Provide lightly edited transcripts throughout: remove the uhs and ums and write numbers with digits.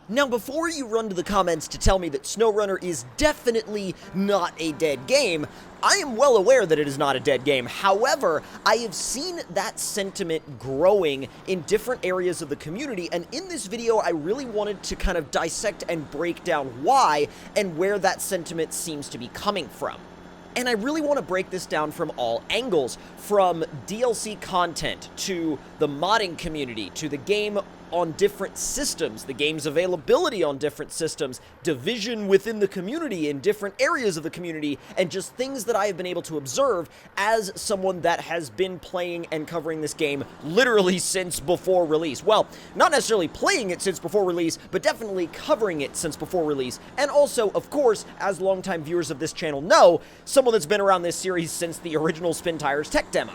Now, before you run to the comments to tell me that SnowRunner is definitely not a dead game, I am well aware that it is not a dead game. However, I have seen that sentiment growing in different areas of the community, and in this video, I really wanted to kind of dissect and break down why and where that sentiment seems to be coming from. And I really want to break this down from all angles, from DLC content, to the modding community, to the game on different systems, the game's availability on different systems, division within the community in different areas of the community, and just things that I have been able to observe as someone that has been playing and covering this game literally since before release. Well, not necessarily playing it since before release, but definitely covering it since before release. And also, of course, as longtime viewers of this channel know, someone that's been around this series since the original Spin Tires tech demo.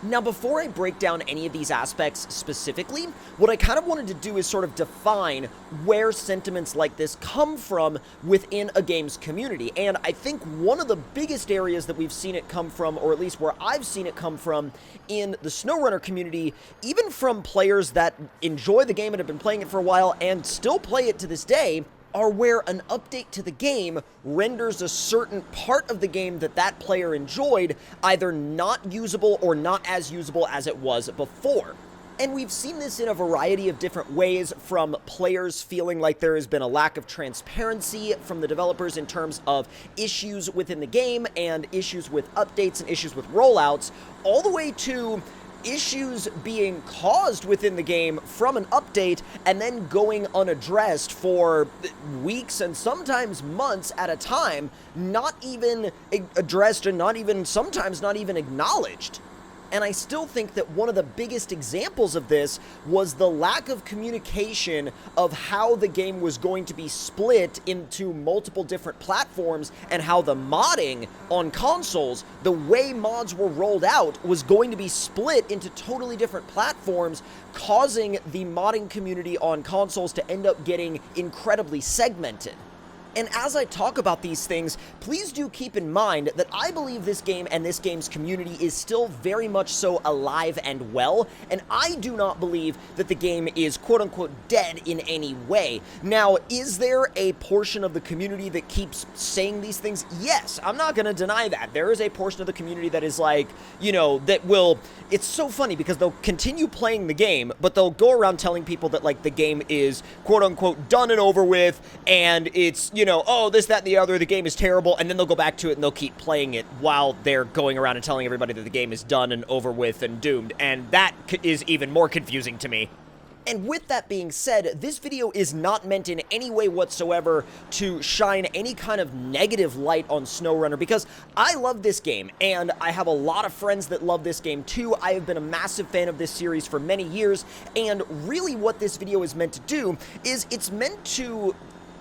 Now, before I break down any of these aspects specifically, what I kind of wanted to do is sort of define where sentiments like this come from within a game's community. And I think one of the biggest areas that we've seen it come from, or at least where I've seen it come from in the SnowRunner community, even from players that enjoy the game and have been playing it for a while and still play it to this day, are where an update to the game renders a certain part of the game that that player enjoyed either not usable or not as usable as it was before. And we've seen this in a variety of different ways, from players feeling like there has been a lack of transparency from the developers in terms of issues within the game and issues with updates and issues with rollouts, all the way to issues being caused within the game from an update and then going unaddressed for weeks and sometimes months at a time, not even addressed and sometimes not even acknowledged. And I still think that one of the biggest examples of this was the lack of communication of how the game was going to be split into multiple different platforms, and how the modding on consoles, the way mods were rolled out, was going to be split into totally different platforms, causing the modding community on consoles to end up getting incredibly segmented. And as I talk about these things, please do keep in mind that I believe this game and this game's community is still very much so alive and well, and I do not believe that the game is quote-unquote dead in any way. Now, is there a portion of the community that keeps saying these things? Yes, I'm not gonna deny that. There is a portion of the community that is like, you know, that will... It's so funny because they'll continue playing the game, but they'll go around telling people that, like, the game is quote-unquote done and over with, and it's, you know, oh, this, that, and the other, the game is terrible, and then they'll go back to it and they'll keep playing it while they're going around and telling everybody that the game is done and over with and doomed, and that is even more confusing to me. And with that being said, this video is not meant in any way whatsoever to shine any kind of negative light on SnowRunner, because I love this game, and I have a lot of friends that love this game too. I have been a massive fan of this series for many years, and really what this video is meant to do is it's meant to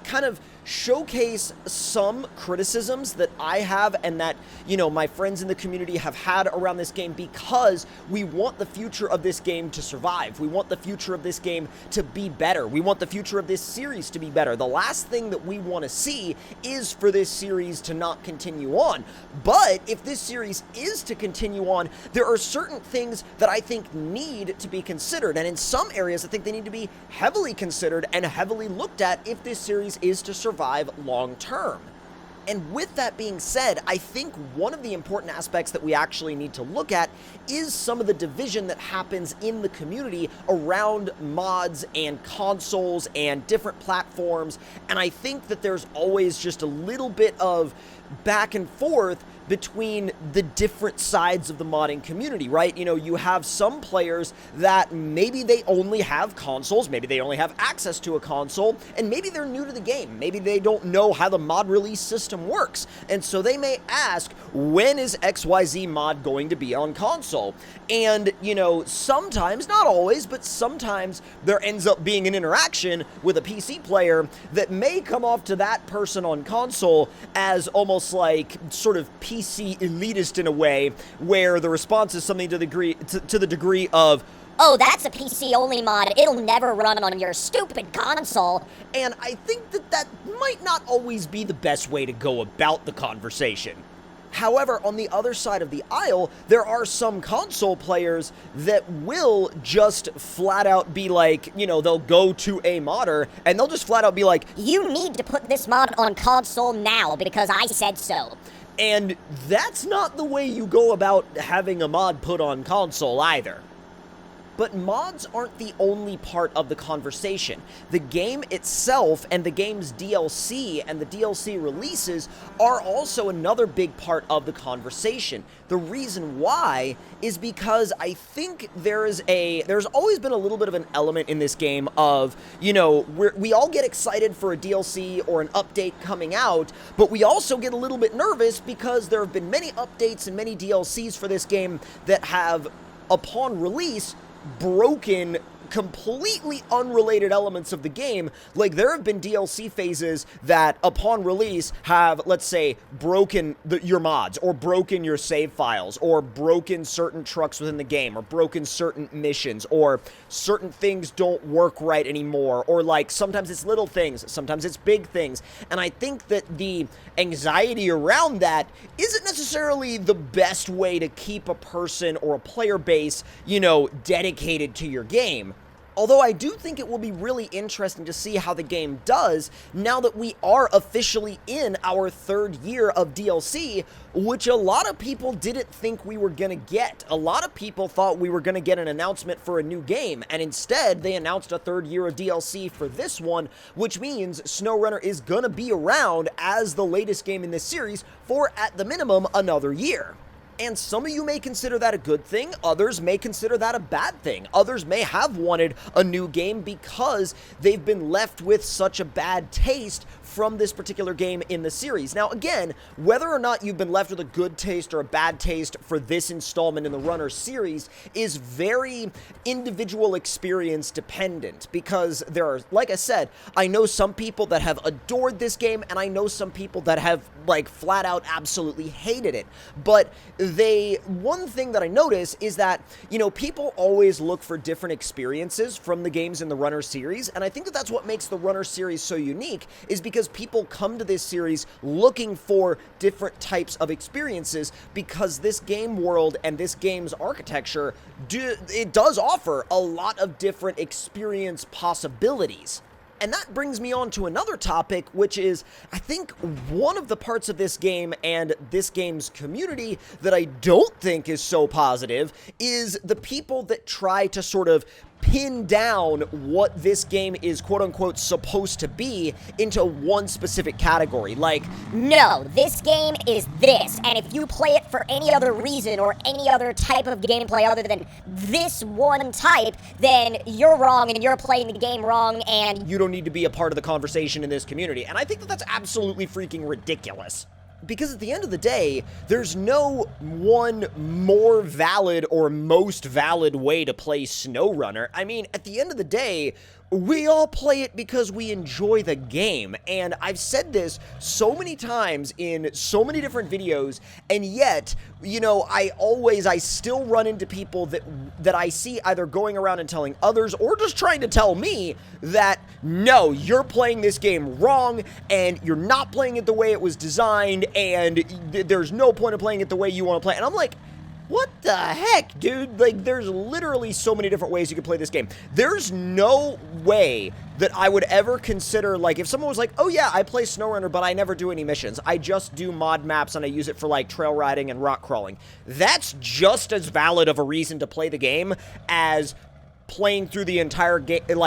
kind of showcase some criticisms that I have and that, you know, my friends in the community have had around this game, because we want the future of this game to survive. We want the future of this game to be better. We want the future of this series to be better. The last thing that we want to see is for this series to not continue on. But if this series is to continue on, there are certain things that I think need to be considered, and in some areas I think they need to be heavily considered and heavily looked at if this series is to survive long term. And with that being said, I think one of the important aspects that we actually need to look at is some of the division that happens in the community around mods and consoles and different platforms. And I think that there's always just a little bit of back and forth between the different sides of the modding community, right? You know, you have some players that maybe they only have consoles, maybe they only have access to a console, and maybe they're new to the game. Maybe they don't know how the mod release system works, and so they may ask, when is XYZ mod going to be on console? And, you know, sometimes, not always, but sometimes there ends up being an interaction with a PC player that may come off to that person on console as almost like sort of PC elitist in a way, where the response is something to the degree of, oh, that's a PC-only mod, it'll never run on your stupid console. And I think that that might not always be the best way to go about the conversation. However, on the other side of the aisle, there are some console players that will just flat out be like, they'll go to a modder and they'll just flat out be like, "You need to put this mod on console now because I said so." And that's not the way you go about having a mod put on console either. But mods aren't the only part of the conversation. The game itself and the game's DLC and the DLC releases are also another big part of the conversation. The reason why is because I think there's always been a little bit of an element in this game of, we all get excited for a DLC or an update coming out, but we also get a little bit nervous because there have been many updates and many DLCs for this game that have, upon release, broken completely unrelated elements of the game. Like, there have been DLC phases that, upon release, have, let's say, broken your mods, or broken your save files, or broken certain trucks within the game, or broken certain missions, or certain things don't work right anymore, or, like, sometimes it's little things, sometimes it's big things. And I think that the anxiety around that isn't necessarily the best way to keep a person or a player base, dedicated to your game. Although I do think it will be really interesting to see how the game does now that we are officially in our 3rd year of DLC, which a lot of people didn't think we were going to get. A lot of people thought we were going to get an announcement for a new game, and instead they announced a 3rd year of DLC for this one, which means SnowRunner is going to be around as the latest game in this series for, at the minimum, another year. And some of you may consider that a good thing, others may consider that a bad thing. Others may have wanted a new game because they've been left with such a bad taste from this particular game in the series. Now, again, whether or not you've been left with a good taste or a bad taste for this installment in the Runner series is very individual experience dependent, because there are, like I said, I know some people that have adored this game, and I know some people that have, like, flat out absolutely hated it. But one thing that I notice is that, people always look for different experiences from the games in the Runner series, and I think that that's what makes the Runner series so unique, is because people come to this series looking for different types of experiences, because this game world and this game's architecture, it does offer a lot of different experience possibilities. And that brings me on to another topic, which is, I think, one of the parts of this game and this game's community that I don't think is so positive is the people that try to sort of pin down what this game is quote-unquote supposed to be into one specific category. Like, "No, this game is this, and if you play it for any other reason or any other type of gameplay other than this one type, then you're wrong and you're playing the game wrong and you don't need to be a part of the conversation in this community." And I think that that's absolutely freaking ridiculous. Because at the end of the day, there's no one more valid or most valid way to play SnowRunner. I mean, at the end of the day, we all play it because we enjoy the game, and I've said this so many times in so many different videos, and yet, I still run into people that I see either going around and telling others or just trying to tell me that, no, you're playing this game wrong, and you're not playing it the way it was designed, and there's no point of playing it the way you want to play it. And I'm like, what the heck, dude? Like, there's literally so many different ways you can play this game. There's no way that I would ever consider, like, if someone was like, oh yeah, I play SnowRunner, but I never do any missions. I just do mod maps and I use it for, like, trail riding and rock crawling. That's just as valid of a reason to play the game as playing through the entire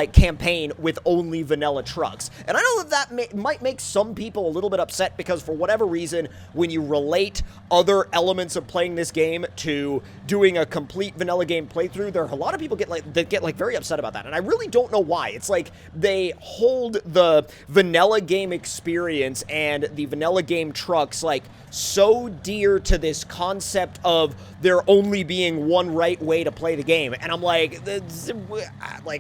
campaign with only vanilla trucks. And I know that might make some people a little bit upset, because for whatever reason, when you relate other elements of playing this game to doing a complete vanilla game playthrough, there are a lot of people that get very upset about that. And I really don't know why. It's like they hold the vanilla game experience and the vanilla game trucks like so dear to this concept of there only being one right way to play the game. And I'm like,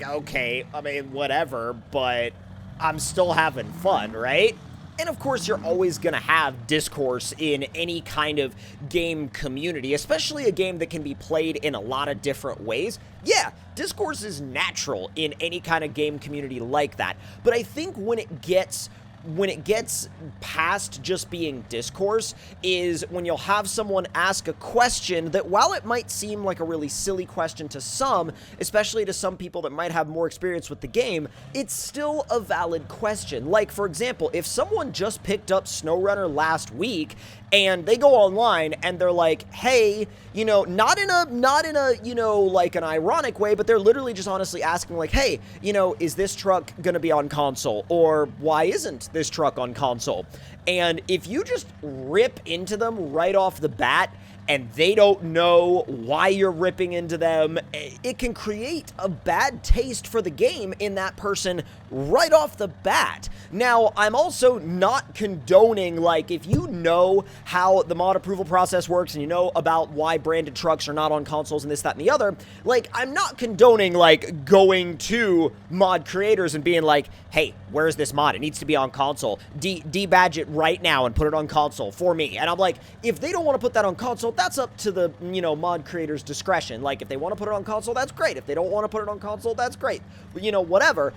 okay, I mean, whatever, but I'm still having fun, right? And of course, you're always going to have discourse in any kind of game community, especially a game that can be played in a lot of different ways. Yeah, discourse is natural in any kind of game community like that. But I think when it gets when it gets past just being discourse is when you'll have someone ask a question that, while it might seem like a really silly question to some, especially to some people that might have more experience with the game, it's still a valid question. Like, for example, if someone just picked up SnowRunner last week and they go online and they're like, hey, you know, not in a, you know, like an ironic way, but they're literally just honestly asking like, hey, you know, is this truck gonna be on console? Or why isn't this truck on console? And if you just rip into them right off the bat and they don't know why you're ripping into them, it can create a bad taste for the game in that person right off the bat. Now, I'm also not condoning, like, if you know how the mod approval process works and you know about why branded trucks are not on consoles and this, that, and the other, like, I'm not condoning, like, going to mod creators and being like, hey, where's this mod? It needs to be on console. Debadge it right now and put it on console for me. And I'm like, if they don't want to put that on console, that's up to the, you know, mod creator's discretion. Like, if they want to put it on console, that's great. If they don't want to put it on console, that's great. You know, whatever.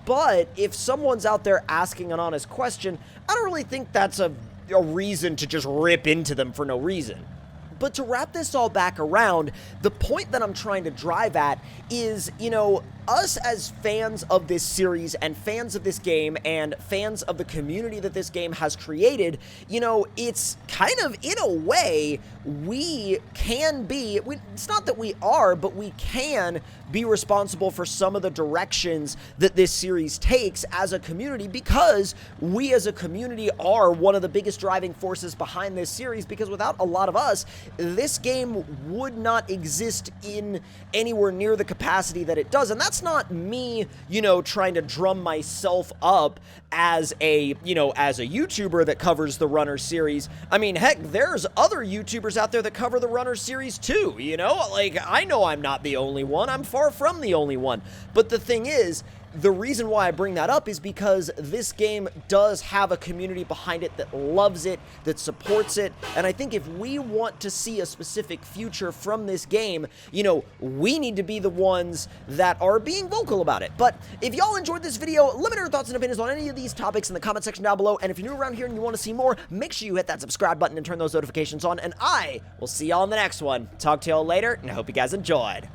But if someone's out there asking an honest question, I don't really think that's a reason to just rip into them for no reason. But to wrap this all back around, the point that I'm trying to drive at is, you know, us as fans of this series and fans of this game and fans of the community that this game has created, you know, it's kind of, in a way, we can be, it's not that we are, but we can be responsible for some of the directions that this series takes as a community, because we as a community are one of the biggest driving forces behind this series, because without a lot of us, this game would not exist in anywhere near the capacity that it does. And that's not me, you know, trying to drum myself up as a, you know, as a YouTuber that covers the Runner series. I mean, heck, there's other YouTubers out there that cover the Runner series too, you know? Like, I know I'm not the only one. I'm far from the only one. But the thing is, the reason why I bring that up is because this game does have a community behind it that loves it, that supports it, and I think if we want to see a specific future from this game, you know, we need to be the ones that are being vocal about it. But if y'all enjoyed this video, let me know your thoughts and opinions on any of these topics in the comment section down below, and if you're new around here and you want to see more, make sure you hit that subscribe button and turn those notifications on, and I will see y'all in the next one. Talk to y'all later, and I hope you guys enjoyed.